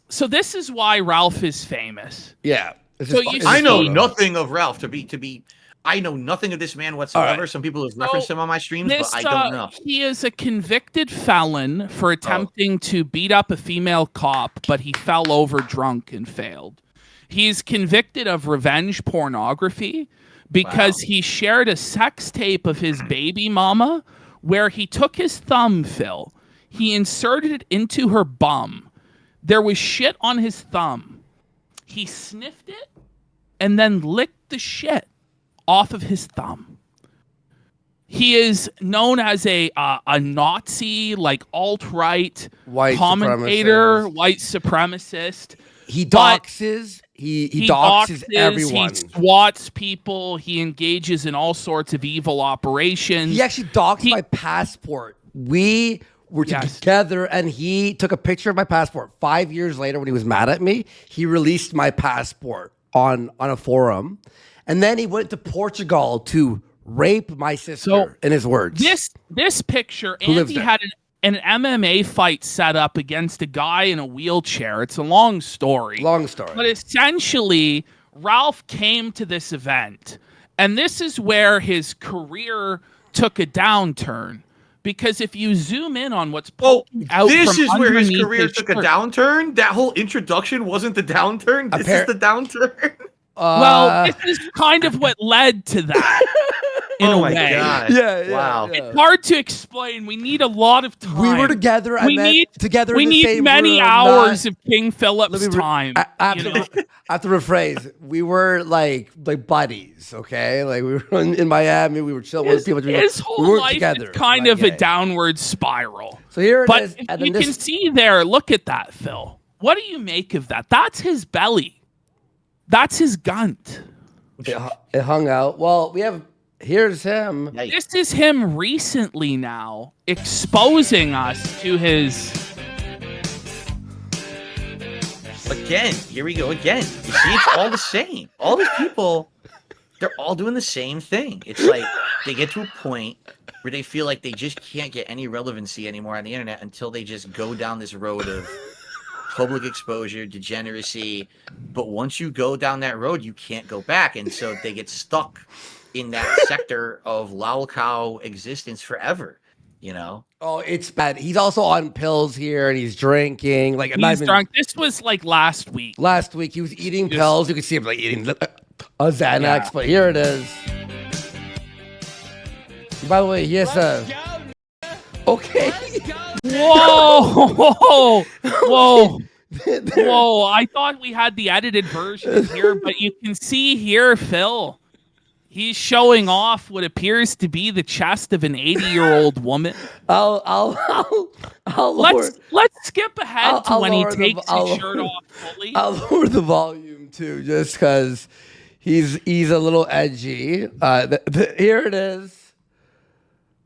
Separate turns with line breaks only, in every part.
So this is why Ralph is famous.
Yeah.
So you
I know
see-
nothing of Ralph to be. I know nothing of this man whatsoever.
Right.
Some people have referenced him on my streams,
This,
but I don't know.
He is a convicted felon for attempting to beat up a female cop, but he fell over drunk and failed. He's convicted of revenge pornography because he shared a sex tape of his baby mama where he took his thumb, Phil. He inserted it into her bum. There was shit on his thumb. He sniffed it and then licked the shit off of his thumb. He is known as a Nazi, like alt-right commentator, white supremacist.
He doxes. He doxes everyone.
He swats people. He engages in all sorts of evil operations.
He actually doxed my passport. We were together, and he took a picture of my passport. 5 years later, when he was mad at me, he released my passport on a forum. And then he went to Portugal to rape my sister, in his words.
This picture, Andy had an MMA fight set up against a guy in a wheelchair. It's a long story. But essentially, Ralph came to this event, and this is where his career took a downturn. Because if you zoom in on what's poking out
this
from
is where his
underneath
career took a downturn? That whole introduction wasn't the downturn? This is the downturn?
Well, this is kind of what led to that. In a way.
God. Wow.
It's hard to explain. We need a lot of time.
We were together.
We need many hours of King Philip's time.
I have to rephrase. We were like buddies, okay? Like we were in Miami. We were chilling with people.
His whole life is kind of a downward spiral.
So here it
But
is.
if you can see there, look at that, Phil. What do you make of that? That's his belly. That's his gunt.
It hung out. Well, here's him.
This is him recently now exposing us to his.
Again, here we go again. You see, it's all the same. All these people, they're all doing the same thing. It's like they get to a point where they feel like they just can't get any relevancy anymore on the internet until they just go down this road of public exposure, degeneracy. But once you go down that road, you can't go back. And so they get stuck in that sector of lolcow existence forever, you know?
Oh, it's bad. He's also on pills here, and he's drinking. Like
He's drunk. This was like last week.
Last week, he was eating pills. You can see him like eating a Xanax, but here it is. By the way, he has a... Okay.
Whoa! Whoa! Whoa! I thought we had the edited version here, but you can see here, Phil. He's showing off what appears to be the chest of an 80-year-old woman.
Let's
skip ahead to when he takes his shirt off fully.
I'll lower the volume too, just because he's a little edgy. Here it is.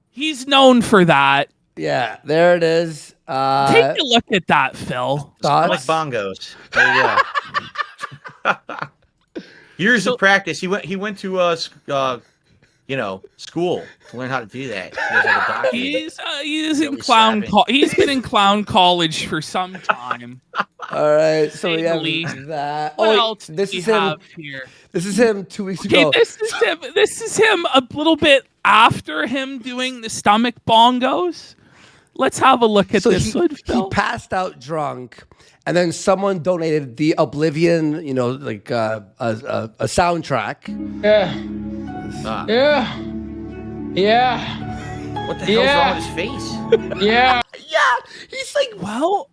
He's known for that.
Yeah, there it is.
Take a look at that, Phil.
Like bongos. There you go. Years of practice. He went to school to learn how to do that.
He's in clown. He's been in clown college for some time.
All right, so we have that.
What else this is him here?
This is him 2 weeks ago.
This is him a little bit after him doing the stomach bongos. Let's have a look at this one, Phil.
He passed out drunk, and then someone donated the Oblivion, a soundtrack.
Yeah. What the hell's wrong with his face?
Yeah, he's like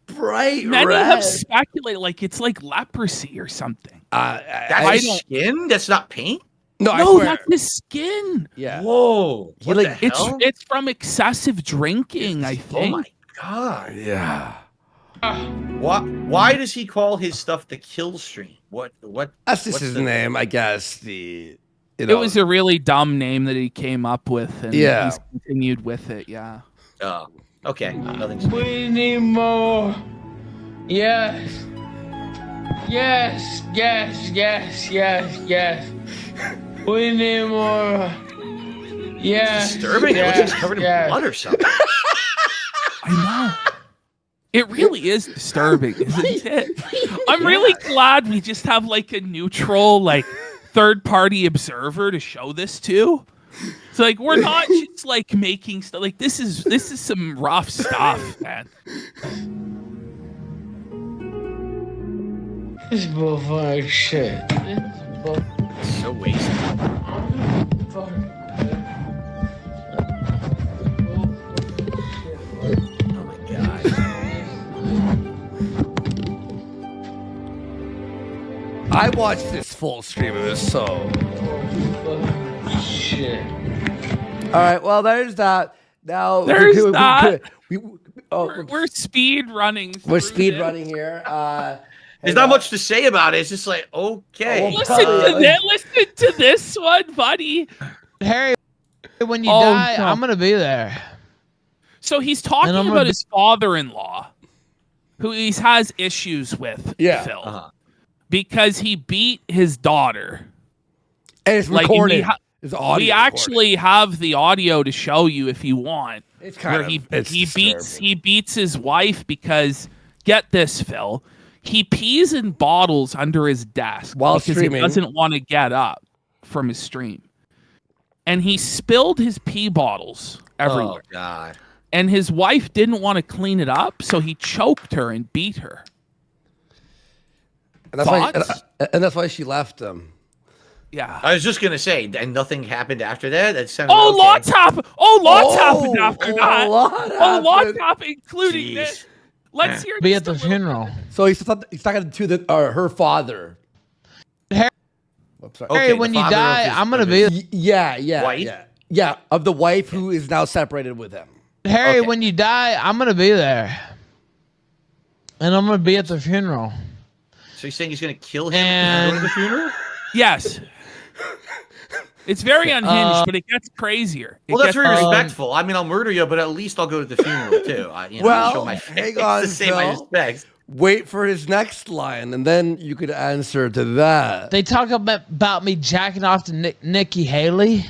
bright
many
red.
have speculated like it's like leprosy or something.
That's his skin? That's not paint?
No, that's his skin.
Yeah.
Whoa. What the hell?
It's from excessive drinking, I think.
Oh my god.
Yeah.
Why does he call his stuff the kill stream? What?
That's just his name, I guess.
It was a really dumb name that he came up with, and he's continued with it. Yeah.
Oh. Okay. Nothing's.
We need more. Yes. Yes. Yes. Yes. Yes. Yes. We need more. Yes.
Disturbing. It looks like it's covered in blood or something.
I know. It really is disturbing, isn't it? I'm really glad we just have like a neutral, like third-party observer to show this to. So like we're not just like making stuff. Like this is some rough stuff, man.
This bullfuck shit. This bull.
So wasted. Oh my god.
I watched this full stream. It was so.
Shit.
All right. Well, there's that. Now
There's that.
We're
speed running.
speed running here.
There's not much to say about it. It's just like, okay.
Listen to this one, buddy.
Harry, when you die,
no.
I'm gonna be there.
So he's talking about his father-in-law, who he has issues with, Phil, because he beat his daughter.
And it's recorded.
We actually have the audio to show you if you want.
It's kind of
he beats his wife because, get this, Phil, he pees in bottles under his desk
while
because
streaming.
He doesn't want to get up from his stream. And he spilled his pee bottles everywhere.
Oh, God.
And his wife didn't want to clean it up, so he choked her and beat her.
And that's why she left him.
Yeah.
I was just going to say, and nothing happened after that? That sounded
lots happened. Lots happened after that. Lots happened, including this. Let's hear
Be at the funeral.
So he's talking to her father.
Harry,
Okay,
when you die, I'm gonna be.
Yeah, of the wife who is now separated with him.
Harry, when you die, I'm gonna be there, and I'm gonna be at the funeral.
So you're saying he's going to kill him and go to the funeral?
Yes. It's very unhinged, but it gets crazier.
Well, that's very respectful. I mean, I'll murder you, but at least I'll go to the funeral too. Show my face
hang on,
to say my respects.
Wait for his next line, and then you could answer to that.
They talk about me jacking off to Nikki Haley.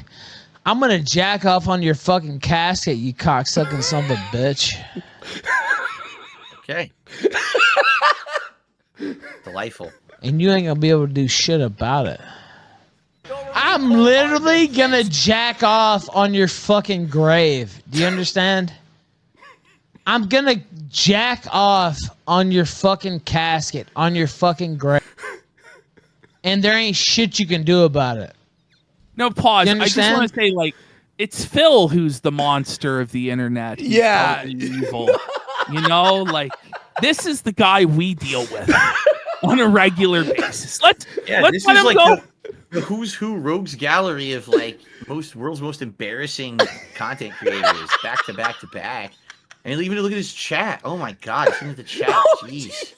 I'm gonna jack off on your fucking casket, you cocksucking son of a bitch.
Okay. Delightful.
And you ain't gonna be able to do shit about it. I'm literally gonna jack off on your fucking grave. Do you understand? I'm gonna jack off on your fucking casket, on your fucking grave. And there ain't shit you can do about it.
No, pause.
You
I just
understand?
want to say, like, it's Phil who's the monster of the internet. He's
Yeah.
evil. You know, like, this is the guy we deal with on a regular basis. Let's
this
let
is
him
like
go.
the who's who rogues gallery of like world's most embarrassing content creators back to back to back. And even look at his chat. Oh my god, listen to the chat. Jeez.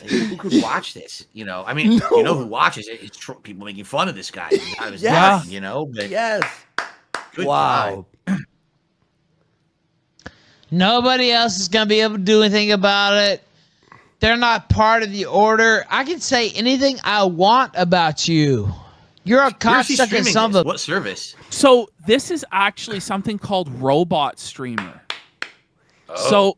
Like, who could watch this? You know, I mean, you know who watches it? It's people making fun of this guy. I was dying, you know, but
Yes.
good
Wow.
God.
Nobody else is going to be able to do anything about it. They're not part of the order. I can say anything I want about you. You're a
Where's he
cocksucking
streaming
son
this?
of a...
What service?
So this is actually something called Robot Streamer.
Oh.
So,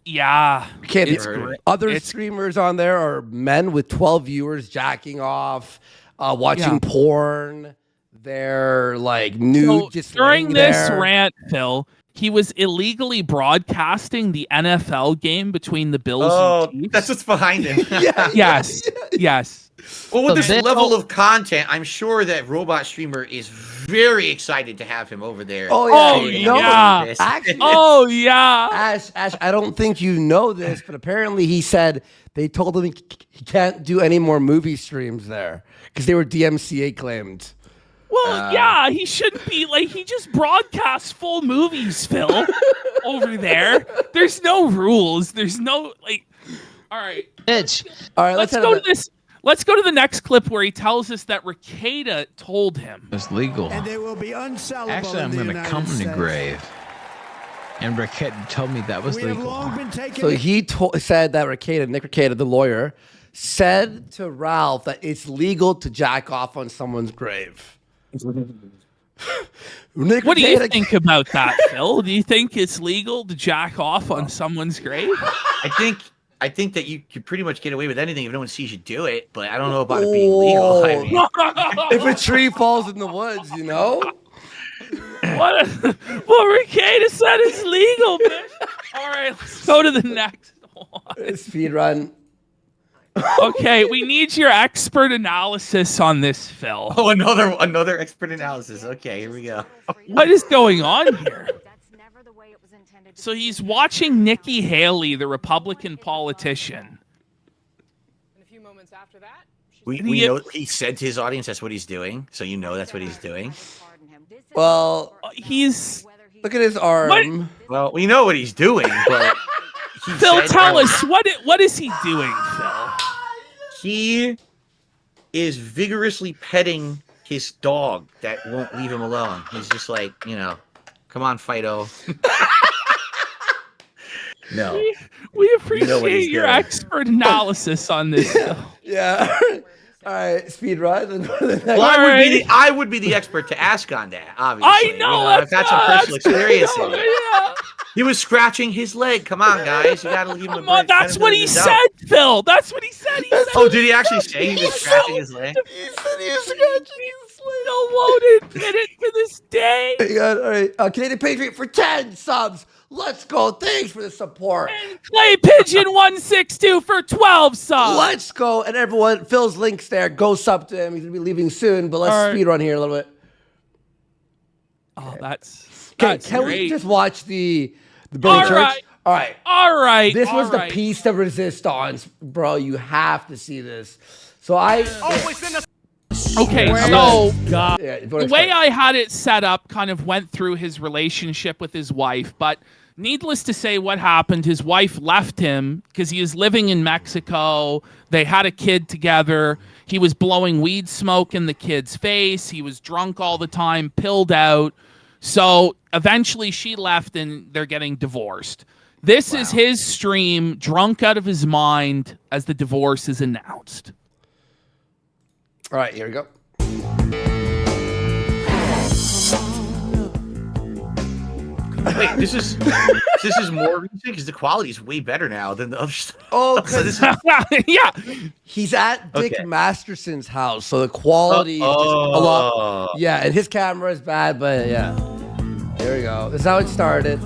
yeah.
Okay,
it's
the
great.
other
It's-
streamers on there are men with 12 viewers jacking off, watching porn. They're like nude.
So
just
during
laying
this
there.
rant, Phil, he was illegally broadcasting the NFL game between the Bills and Chiefs.
That's what's behind him.
Yes.
Well, with this
So
level of content, I'm sure that Robot Streamer is very excited to have him over there.
Oh,
yeah.
no.
Yeah.
This.
Actually,
Oh, yeah.
Ash, I don't think you know this, but apparently he said they told him he can't do any more movie streams there because they were DMCA claimed.
Well, yeah, he shouldn't be like he just broadcasts full movies, Phil, over there. There's no rules. There's no like. All right,
bitch.
All right,
let's go to this. Let's go to the next clip where he tells us that Ricada told him.
It's legal.
And they will be unsellable.
Actually, I'm
going
to come in the grave. And Raquette told me that was
We have
legal.
long been taking
So he said that Nick Ricada, the lawyer, said to Ralph that it's legal to jack off on someone's grave. Nick
What do you
Regatta-
think about that, Phil? Do you think it's legal to jack off on someone's grave?
I think that you could pretty much get away with anything if no one sees you do it, but I don't know about it being legal. I mean,
If a tree falls in the woods, you know?
What Regatta said is legal, bitch. All right, let's go to the next one.
Speed run.
Okay, we need your expert analysis on this, Phil.
oh, another expert analysis. Okay, here we go.
What is going on here? So he's watching Nikki Haley, the Republican politician.
And a few moments after that,
We know he said to his audience that's what he's doing, so you know that's what he's doing.
Well,
He's
look at his arm.
Well, we know what he's doing, but
Phil. Tell us what is he doing, Phil?
He is vigorously petting his dog that won't leave him alone. He's just like, come on, Fido. No.
We appreciate
he's
your
doing.
expert analysis on this.
Yeah. All right, speed run.
Well, I would be the expert to ask on that, obviously.
I know,
if that's some personal experience.
Yeah.
He was scratching his leg. Come on, guys. You got to leave him a
Come on,
break.
that's what he said, Phil. That's what he said. He said
Oh, did he actually say he was scratching his leg?
He said he was scratching his leg.
Phil won't admit it to this day.
All right, Canadian Patriot for 10 subs. Let's go. Thanks for the support.
Clay Pigeon 162 for 12 subs.
Let's go. And everyone, Phil's links there. Go sub to him. He's going to be leaving soon, but let's
All right.
speed run here a little bit.
Oh, that's
Okay, can
great.
we just watch the Billy
All
Church?
right.
All right.
All right.
This was
all
the
right.
piece de resistance, bro. You have to see this. So I...
Okay,
Swear
so
to God.
Yeah,
the way I had it set up kind of went through his relationship with his wife, but needless to say what happened, his wife left him because he was living in Mexico. They had a kid together. He was blowing weed smoke in the kid's face. He was drunk all the time, pilled out. So eventually she left and they're getting divorced. This is his stream, drunk out of his mind, as the divorce is announced.
All right, here we go.
Wait, this is more recent because the quality is way better now than the other stuff.
Oh,
So this is
Yeah.
he's at Dick
Okay.
Masterson's house, so the quality is just a lot. Yeah, and his camera is bad, but yeah. Here we go. This is how it started.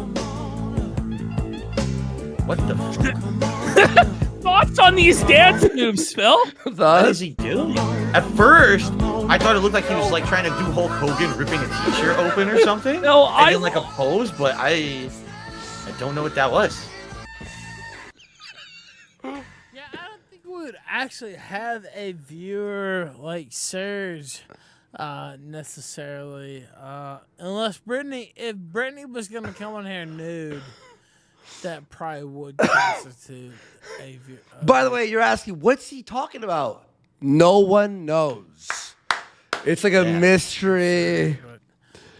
what the fuck
Thoughts on these dance moves, Phil?
what is he doing? At first, I thought it looked like he was like trying to do Hulk Hogan ripping a t-shirt open or something.
No,
I did like a pose, but I don't know what that was.
Yeah, I don't think we would actually have a viewer like Serge necessarily. Unless if Brittany was gonna come on here nude, that probably would constitute a viewer.
By the way, you're asking, what's he talking about? No one knows. It's like a mystery.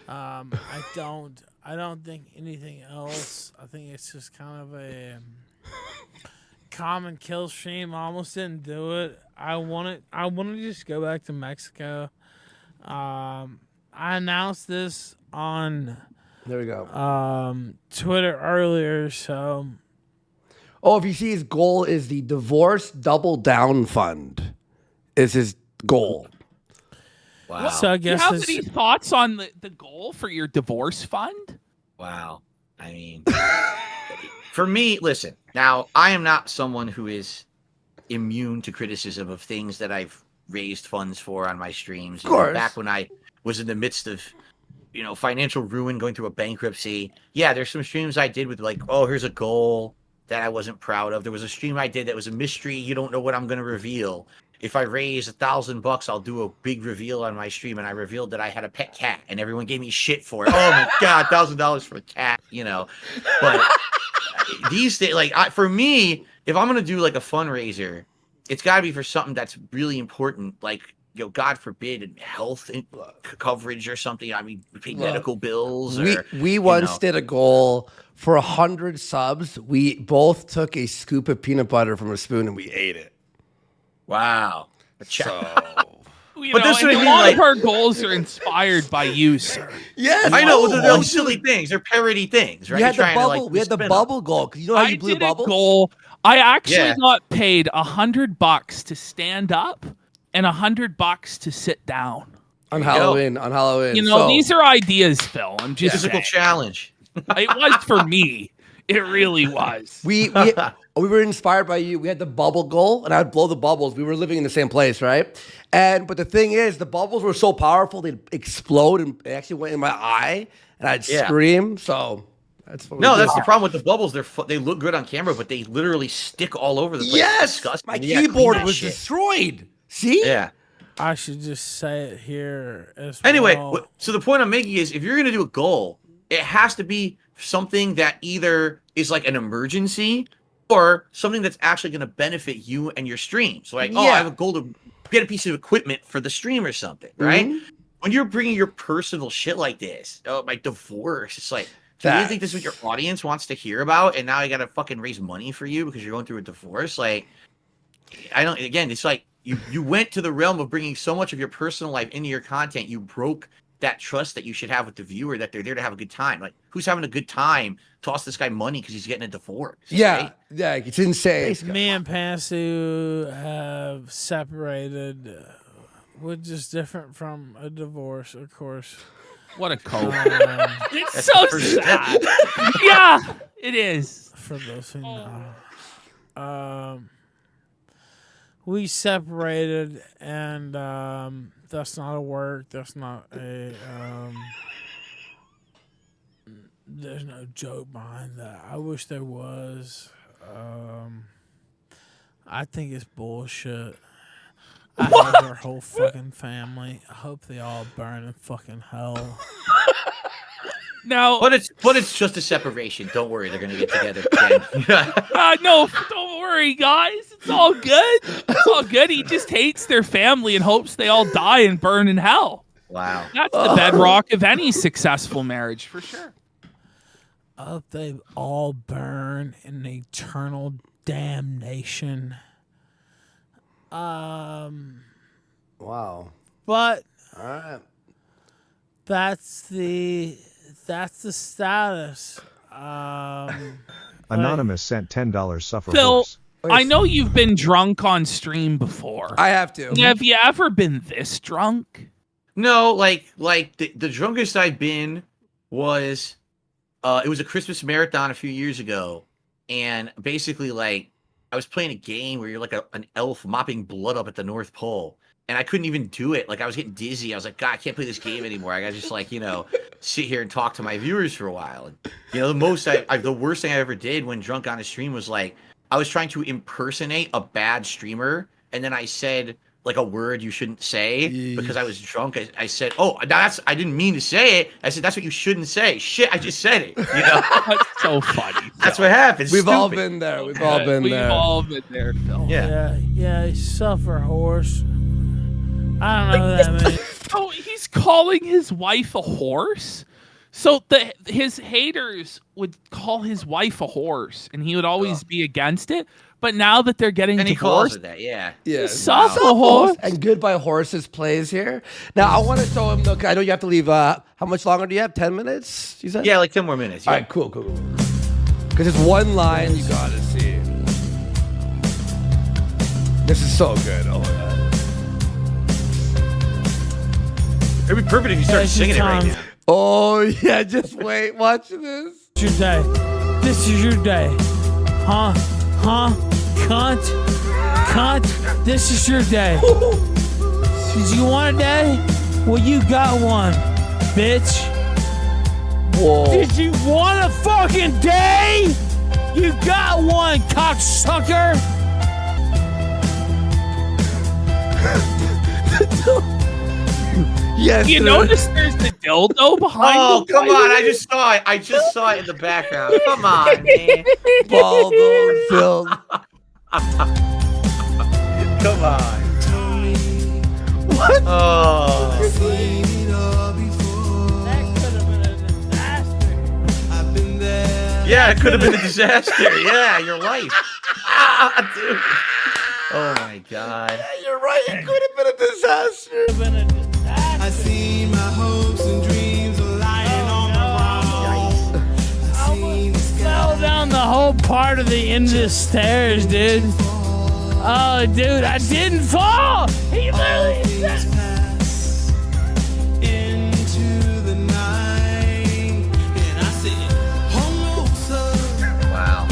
I don't think anything else. I think it's just kind of a common kill stream. I almost didn't do it. I want to just go back to Mexico. I announced this on
There we go.
Twitter earlier, so
Oh, if you see his goal is the Divorce Double Down Fund is his goal.
Wow.
so I
Do you
guess
have
it's,
any thoughts on the goal for your divorce fund?
Wow. I mean, for me, listen, now I am not someone who is immune to criticism of things that I've raised funds for on my streams.
Of course.
Back when I was in the midst of, financial ruin, going through a bankruptcy. Yeah, there's some streams I did with like, oh, here's a goal that I wasn't proud of. There was a stream I did that was a mystery. You don't know what I'm going to reveal. If I raise $1,000, I'll do a big reveal on my stream. And I revealed that I had a pet cat, and everyone gave me shit for it. Oh my God, $1,000 for a cat, But these days, for me, if I'm gonna do like a fundraiser, it's got to be for something that's really important, like God forbid, health coverage or something. I mean, we pay medical bills.
We once did a goal for 100 subs. We both took a scoop of peanut butter from a spoon and we ate it.
Wow.
So
But that's what I
a
mean,
lot
like-
of our goals are inspired by you, sir.
Yes,
I know they're
oh,
silly things. They're parody things, right?
We had the
You're trying to,
bubble.
like,
We had the
spin 'em.
bubble goal. 'Cause you know how
I
you blew
did a
bubbles?
goal. I actually
Yeah.
got paid $100 to stand up and $100 to sit down.
On
There you go.
Halloween. On Halloween.
You know,
So,
these are ideas, Phil. I'm just
Physical
saying.
challenge.
It was for me. It really was.
we were inspired by you. We had the bubble goal, and I'd blow the bubbles. We were living in the same place, right? But the thing is, the bubbles were so powerful they'd explode, and they actually went in my eye, and I'd
Yeah.
scream. So that's what we
No,
did.
that's the problem with the bubbles. They look good on camera, but they literally stick all over the place. It's
Yes,
disgusting.
my
You gotta clean
keyboard
that
was
shit.
destroyed. See?
Yeah.
I should just say it here as
Anyway,
well.
so the point I'm making is, if you're going to do a goal, it has to be something that either is like an emergency or something that's actually going to benefit you and your stream. So like, oh,
Yeah.
I have a goal to get a piece of equipment for the stream or something, right?
Mhm.
When you're bringing your personal shit like this, oh, my divorce, it's like, do you think this is what your audience wants to hear about? And now I got to fucking raise money for you because you're going through a divorce? Like, I don't, again, it's like you went to the realm of bringing so much of your personal life into your content. You broke that trust that you should have with the viewer, that they're there to have a good time. Like, who's having a good time? Toss this guy money because he's getting a divorce.
Yeah.
right?
Yeah. It's insane.
Me and Pantsu have separated, which is different from a divorce, of course.
What a cope. It's
That's
so
the first step.
sad. Yeah, it is.
For those who know. We separated, and that's not a work. That's not a. There's no joke behind that. I wish there was. I think it's bullshit. I hate her whole fucking family. I hope they all burn in fucking hell.
Now,
But it's just a separation. Don't worry, they're gonna get together again.
no, don't worry, guys. It's all good. It's all good. He just hates their family and hopes they all die and burn in hell.
Wow.
That's the bedrock of any successful marriage, for sure.
I hope they all burn in eternal damnation.
Wow.
But
All right.
that's the status.
Anonymous sent $10 suffer
Phil,
horse.
I know you've been drunk on stream before.
I have to.
Have you ever been this drunk?
No, like the drunkest I've been was it was a Christmas marathon a few years ago, and basically like I was playing a game where you're like an elf mopping blood up at the North Pole, and I couldn't even do it. Like I was getting dizzy. I was like, God, I can't play this game anymore. I gotta just like, sit here and talk to my viewers for a while. And the worst thing I ever did when drunk on a stream was like I was trying to impersonate a bad streamer, and then I said like a word you shouldn't say because I was drunk. I said, "Oh, I didn't mean to say it." I said, "That's what you shouldn't say." Shit, I just said it.
That's so funny.
That's what happens.
We've all
Stupid.
been there. We've all been
We've
there.
all been there, Phil.
Yeah.
Yeah, suffer horse. I don't know what that means.
Oh, he's calling his wife a horse? So his haters would call his wife a horse, and he would always be against it. But now that they're getting
And he calls
divorced,
it that. Yeah.
Yeah.
Suffer horse.
And Goodbye Horses plays here. Now, I want to show him, look, I know you have to leave. How much longer do you have? 10 minutes, you said?
Yeah, like 10 more minutes. Yeah.
All right, cool. Because there's one line you got to see. This is so good. Oh, my God.
It'd be perfect if you started
Hey,
singing it right
Tom.
now.
Oh, yeah, just wait. Watch this.
It's your day. This is your day. Huh? Cunt? This is your day. Did you want a day? Well, you got one, bitch.
Whoa.
Did you want a fucking day? You got one, cocksucker.
Yes.
you
sir.
notice there's the dildo behind
Oh,
the
come
wife?
on. I just saw it. I just saw it in the background. Come on, man.
Baldo filled.
Come on.
What?
Oh.
That could have been a disaster.
Yeah, it could have been a disaster. Yeah, your life. Dude. Oh, my God.
Yeah, you're right. It could have been a disaster.
I see my hopes and dreams are lying on my ground. I
fell down the whole part of the end of the stairs, dude. Oh, dude, I didn't fall. He literally said.
into the night, and I said, "Oh no, sir."
Wow.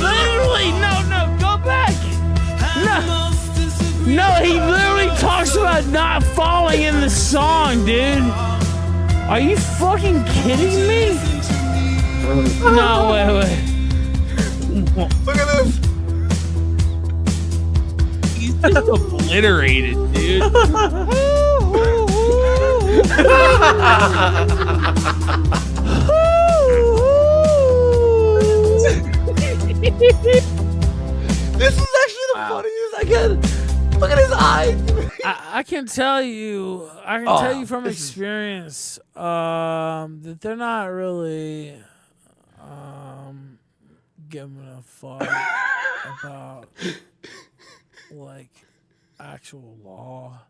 Literally, no, go back. No, he literally talks about not falling in the song, dude. Are you fucking kidding me? No, wait.
Look at this.
He's just obliterated, dude.
This is actually the funniest I can. Look at his eyes.
I can tell you, tell you from experience that they're not really giving a fuck about like actual law.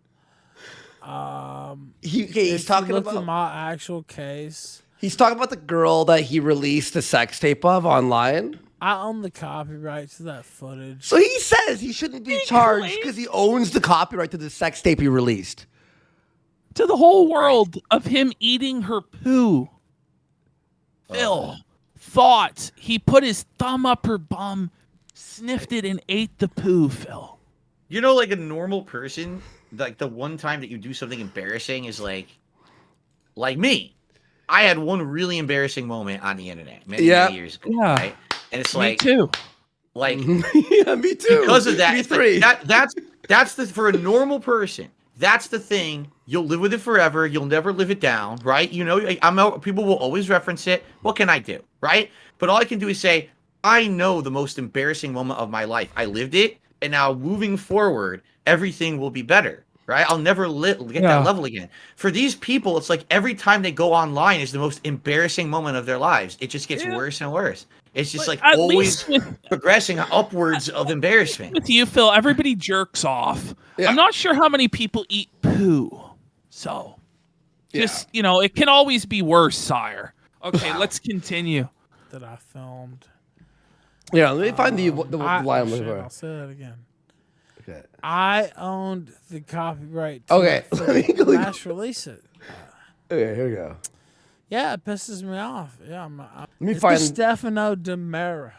He's talking about
my actual case.
He's talking about the girl that he released a sex tape of online.
I own the copyright to that footage.
So he says he shouldn't be charged because he owns the copyright to the sex tape he released.
To the whole world of him eating her poo. Phil, thoughts. He put his thumb up her bum, sniffed it, and ate the poo, Phil.
You know, like a normal person, like the one time that you do something embarrassing is like me. I had one really embarrassing moment on the internet many years ago. Yeah. Right? And it's like,
me too.
Like,
yeah, me too.
Because of that,
me
it's
three.
like, that's the for a normal person. That's the thing. You'll live with it forever. You'll never live it down, right? You know, people will always reference it. What can I do, right? But all I can do is say, I know the most embarrassing moment of my life. I lived it, and now moving forward, everything will be better. Right? I'll never get that level again. For these people, it's like every time they go online is the most embarrassing moment of their lives. It just gets worse and worse. It's just like always progressing upwards of embarrassment.
With you, Phil, everybody jerks off. Yeah. I'm not sure how many people eat poo. So, just, you know, it can always be worse, sire. Okay, let's continue.
That I filmed.
Yeah, let me find the line I'm looking for.
I'll say that again.
Okay.
I owned the copyright to mass release it.
Okay, here we go.
Yeah, it pisses me off. Yeah,
let me find
Stefano Demera.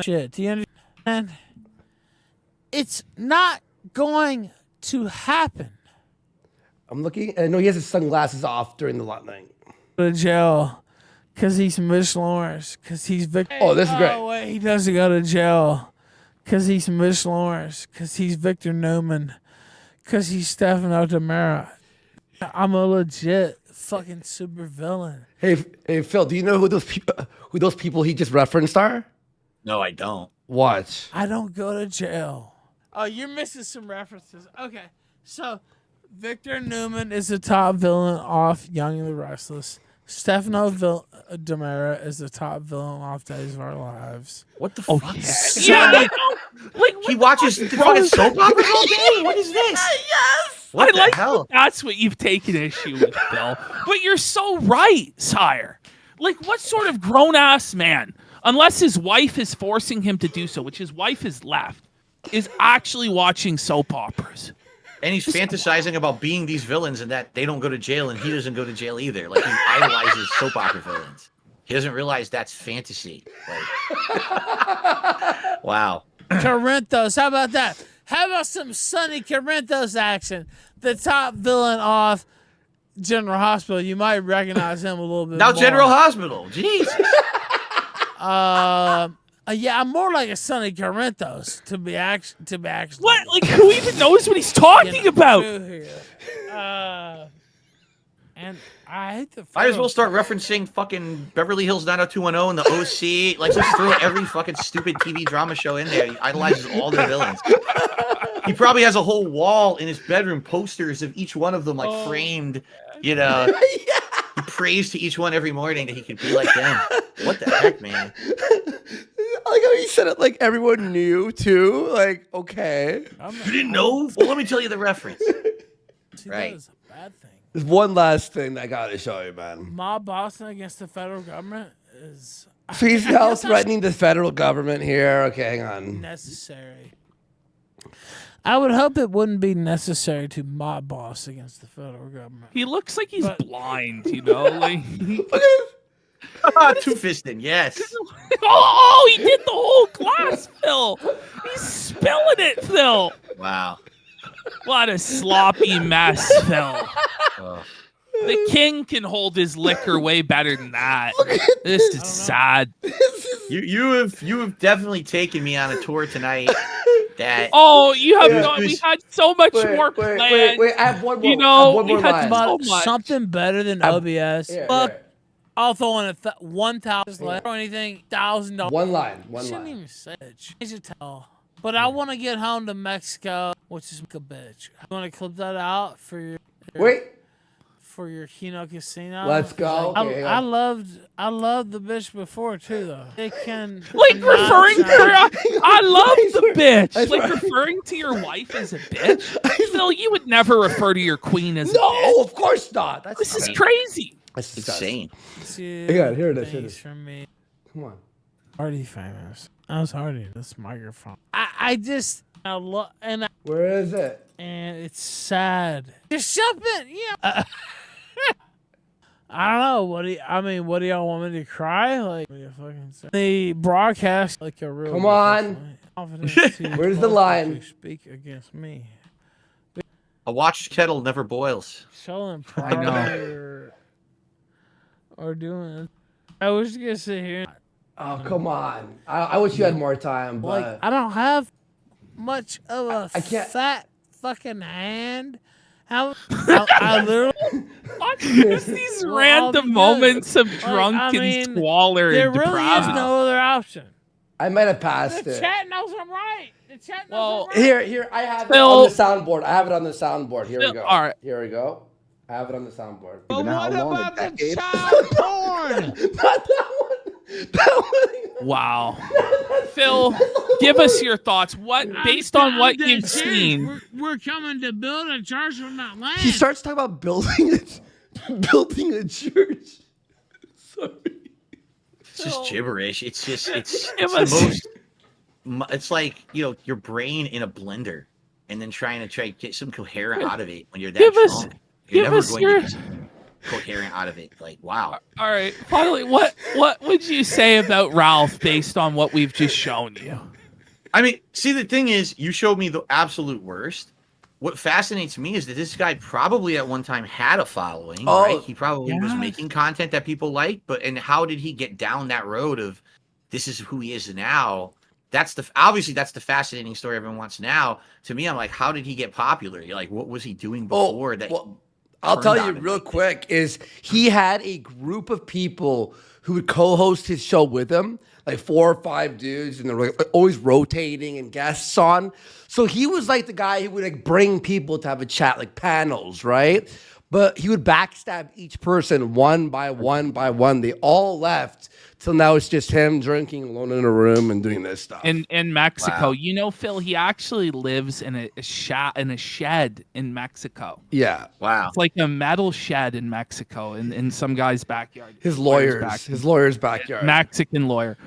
Shit, do you understand? It's not going to happen.
I'm looking. I know he has his sunglasses off during the lot night.
Go to jail because he's Mitch Lawrence. Because he's Victor.
Oh, this is great.
No way, he doesn't go to jail. Because he's Mitch Lawrence. Because he's Victor Newman. Because he's Stefano Demera. I'm a legit fucking super villain.
Hey, Phil, do you know who those people he just referenced are?
No, I don't.
What?
I don't go to jail. Oh, you're missing some references. Okay, so Victor Newman is the top villain off Young and the Restless. Stefano Demera is the top villain off Days of Our Lives.
What the fuck?
Yeah,
like he watches the fucking soap operas all day. What is this?
Yes.
What the hell?
That's what you've taken issue with, Bill. But you're so right, sire. Like, what sort of grown-ass man, unless his wife is forcing him to do so, which his wife has left, is actually watching soap operas?
And he's fantasizing about being these villains and that they don't go to jail and he doesn't go to jail either. Like, he idolizes soap opera villains. He doesn't realize that's fantasy. Like, wow.
Corinthos, how about that? How about some Sonny Corinthos action? The top villain off General Hospital. You might recognize him a little bit
now
more.
General Hospital. Jesus.
Yeah, I'm more like a Sonny Corinthos to be actually.
What? Like, who even knows what he's talking about?
And I hate the.
Might as well start referencing fucking Beverly Hills 90210 and the OC. Like, just throw every fucking stupid TV drama show in there. He idolizes all their villains. He probably has a whole wall in his bedroom, posters of each one of them, like framed. You know, yeah. He prays to each one every morning that he could be like them. What the heck, man?
like how he said it like everyone knew too. Like, okay.
You didn't know? Well, let me tell you the reference. Right.
That is a bad thing.
There's one last thing I gotta show you, man.
Mob bossing against the federal government is
So he's now threatening the federal government here. Okay, hang on.
necessary. I would hope it wouldn't be necessary to mob boss against the federal government.
He looks like he's blind, you know? Like,
Two-fisting, yes.
oh, he did the whole glass, Phil. He's spilling it, Phil.
Wow.
What a sloppy mess, Phil.
Oh.
The king can hold his liquor way better than that. This is sad.
You have definitely taken me on a tour tonight. That
Oh, you have not. We had so much more planned.
Wait, I have one more.
You know,
one more
we had
line.
so
But
much.
something better than OBS.
Here,
Fuck,
here.
I'll throw in 1,000 or anything, $1,000.
One line. One
Shouldn't
line.
even say it. I should tell. But I want to get home to Mexico, which is a bitch. I want to clip that out for your
Wait.
for your Kino casino.
Let's go. Okay,
I loved the bitch before too, though. It can
Like referring to her, I love the bitch.
I
Like
swear.
referring to your wife as a bitch. Phil, you would never refer to your queen as a bitch.
No, of course not. That's
This is crazy.
That's
insane.
Hang on, here it is, here it is.
From me.
Come on.
Already famous. I was already this microphone. I just I love and
Where is it?
and it's sad. Just jump in, yeah. I don't know. What do y'all want me to cry? Like, what do you fucking say? They broadcast like a real.
Come on.
Confidence to
Where's the line?
to speak against me?
A watched kettle never boils.
Showing
know.
pride or doing. I was gonna sit here.
Oh, come on. I wish you had more time, but
Like I don't have much of a
I can't-
fat fucking hand. I literally.
Just these
Well,
random
I'll be
moments of
Like,
drunken squalor
There
and
really is
depravity.
no other option.
I might have passed
The
it.
chat knows I'm right. The chat knows
Well,
I'm right.
Here, I have it
Phil-
on the soundboard. I have it on the soundboard. Here we
Phil-
go.
all right.
Here we go. I have it on the soundboard.
But
know how
what
long, a
about the
decade?
child porn?
Not that one. That one.
Wow. Phil, give us your thoughts. What, based on what you've seen,
We're coming to build a church on that land.
He starts talking about building a church. Sorry.
It's just gibberish. It's just it's
Give
the
us-
most. It's like your brain in a blender, and then trying to get some coherent out of it when you're that
Give us-
drunk. You're
give
never
us
going
your-
to get coherent out of it. Like wow.
all right, finally, what would you say about Ralph based on what we've just shown you?
I mean, see, the thing is, you showed me the absolute worst. What fascinates me is that this guy probably at one time had a following,
Oh,
right? He probably was
yes.
making content that people like, and how did he get down that road of this is who he is now? Obviously that's the fascinating story everyone wants now. To me, I'm like, how did he get popular? You're like, what was he doing before that?
I'll
turned
tell you
on him
real
like this?
quick is he had a group of people who would co-host his show with him, like 4 or 5 dudes, and they're like always rotating and guests on. So he was like the guy who would like bring people to have a chat, like panels, right? But he would backstab each person one by one by one. They all left till now it's just him drinking alone in a room and doing this stuff.
In Mexico,
Wow.
you know, Phil, he actually lives in a shed in Mexico.
yeah,
Wow.
It's like a metal shed in Mexico in some guy's backyard.
his lawyer's backyard.
Mexican lawyer.